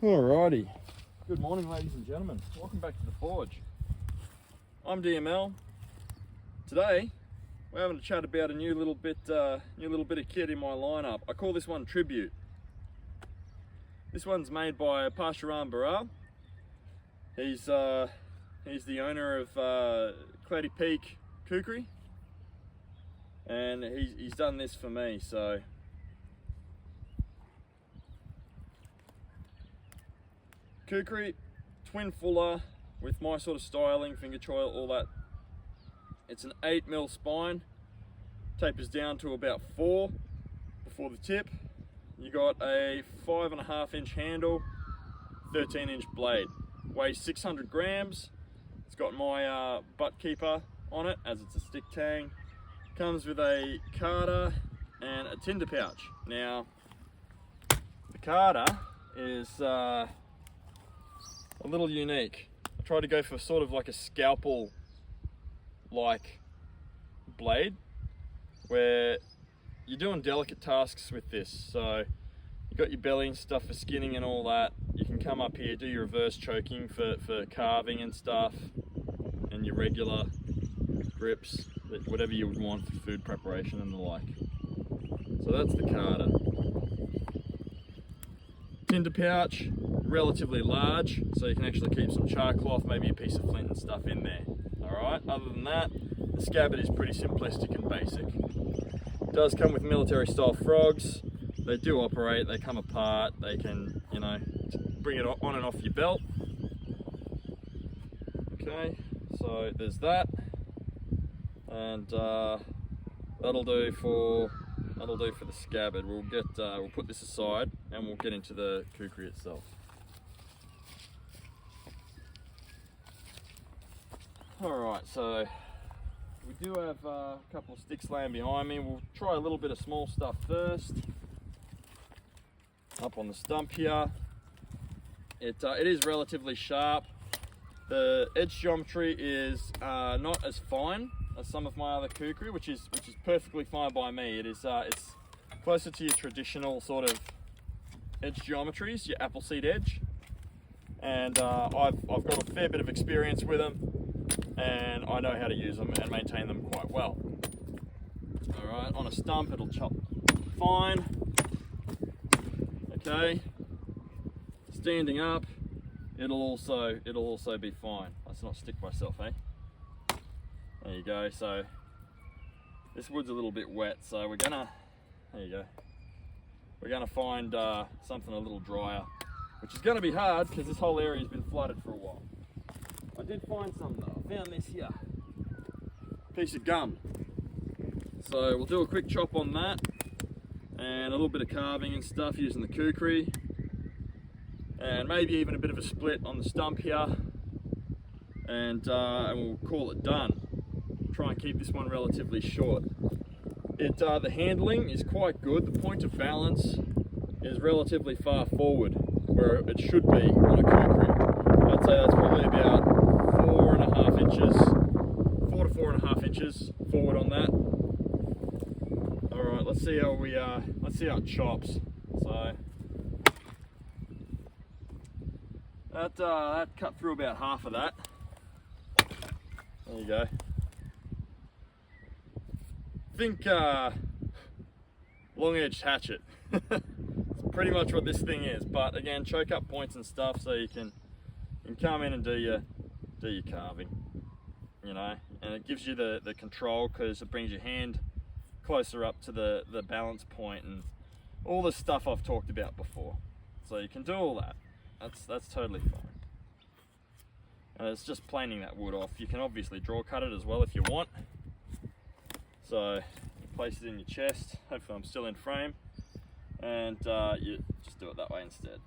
Alrighty. Good morning, ladies and gentlemen. Welcome back to the Forge. I'm DML. Today, we're having a chat about a new little bit of kit in my lineup. I call this one Tribute. This one's made by Parshuram Baral. He's the owner of Cloudy Peak Khukuri, and he's done this for me. So. Khukuri, twin fuller with my sort of styling, finger choil, all that. It's an 8mm spine, tapers down to about 4 before the tip. You got a 5.5-inch handle, 13-inch blade. Weighs 600 grams. It's got my butt keeper on it as it's a stick tang. Comes with a carder and a tinder pouch. Now, the carder is a little unique. I tried to go for sort of like a scalpel like blade where you're doing delicate tasks with this. So you got your belly and stuff for skinning and all that. You can come up here, do your reverse choking for carving and stuff, and your regular grips, whatever you would want for food preparation and the like. So that's the carder. Tinder pouch, relatively large, so you can actually keep some char cloth, maybe a piece of flint and stuff in there. Alright, other than that, the scabbard is pretty simplistic and basic. It does come with military style frogs. They do operate, they come apart, they can, you know, bring it on and off your belt. Okay, so there's that. And that'll do for the scabbard. We'll put this aside and we'll get into the Khukuri itself. Alright, so we do have a couple of sticks laying behind me. We'll try a little bit of small stuff first. Up on the stump here. It is relatively sharp. The edge geometry is not as fine as some of my other Khukuri, which is perfectly fine by me. It's closer to your traditional sort of edge geometries, your appleseed edge. And I've got a fair bit of experience with them, and I know how to use them and maintain them quite well. Alright, on a stump it'll chop fine. Okay. Standing up, it'll also be fine. Let's not stick myself, eh? There you go. So this wood's a little bit wet, so we're gonna find something a little drier, which is gonna be hard because this whole area has been flooded for a while. I did find some though. I found this here piece of gum. So we'll do a quick chop on that and a little bit of carving and stuff using the Khukuri, and maybe even a bit of a split on the stump here, and we'll call it done. Try and keep this one relatively short. The handling is quite good. The point of balance is relatively far forward where it should be on a Khukuri. I'd say that's probably about 4.5 inches, 4 to 4.5 inches forward on that. All right, let's see how it chops. So that cut through about half of that. There you go. Think long-edged hatchet. It's pretty much what this thing is, but again, choke up points and stuff so you can come in and do your carving, you know, and it gives you the control because it brings your hand closer up to the balance point and all the stuff I've talked about before. So you can do all that. That's totally fine. And it's just planing that wood off. You can obviously draw cut it as well if you want. So you place it in your chest. Hopefully I'm still in frame, and you just do it that way instead.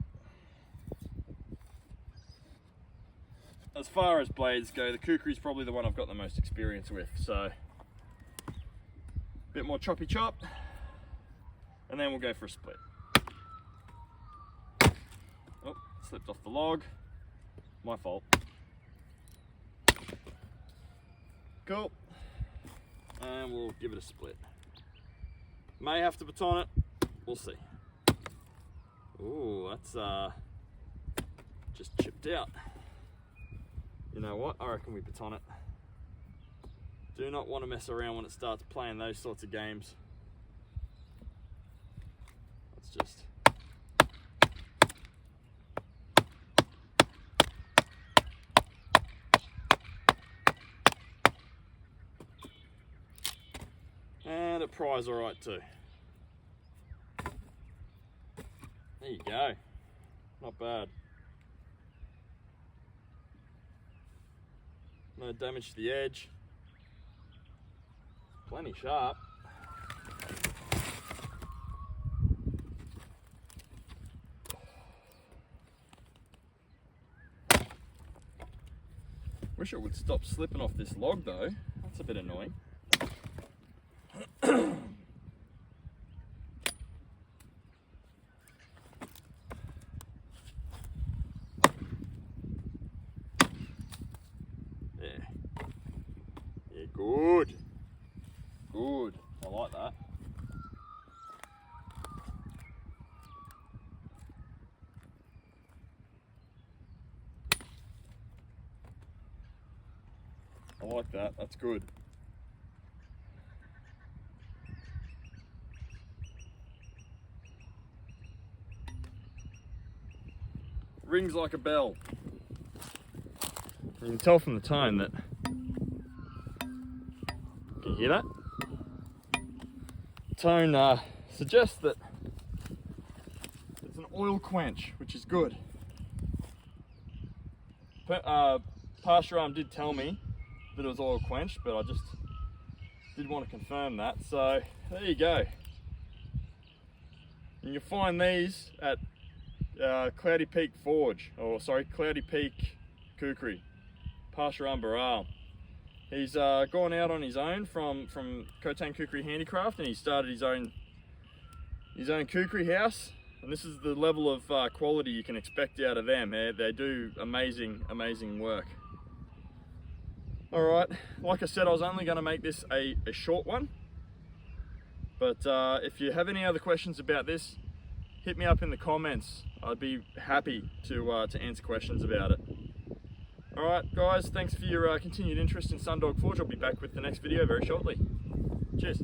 As far as blades go, the Khukuri is probably the one I've got the most experience with. So a bit more choppy chop, and then we'll go for a split. Oh, slipped off the log. My fault. Cool. And we'll give it a split. May have to baton it, we'll see. Ooh, just chipped out. You know what? I reckon we baton it. Do not want to mess around when it starts playing those sorts of games. Let's just... And it pries all right too. There you go. Not bad. No damage to the edge. Plenty sharp. Wish it would stop slipping off this log though. That's a bit annoying. Yeah, good. Good. I like that. I like that. That's good. Rings like a bell. You can tell from the tone that... Can you hear that? Tone suggests that it's an oil quench, which is good. Parshuram did tell me that it was oil quenched, but I just did want to confirm that. So there you go. And you'll find these at Cloudy Peak Forge, or sorry, Cloudy Peak Khukuri, Parshuram Baral. He's gone out on his own from Khotang Khukuri Handicraft, and he started his own kukri house. And this is the level of quality you can expect out of them. They do amazing work. All right, like I said, I was only going to make this a short one, but if you have any other questions about this, hit me up in the comments. I'd be happy to answer questions about it. All right, guys, thanks for your continued interest in Sundog Forge. I'll be back with the next video very shortly. Cheers.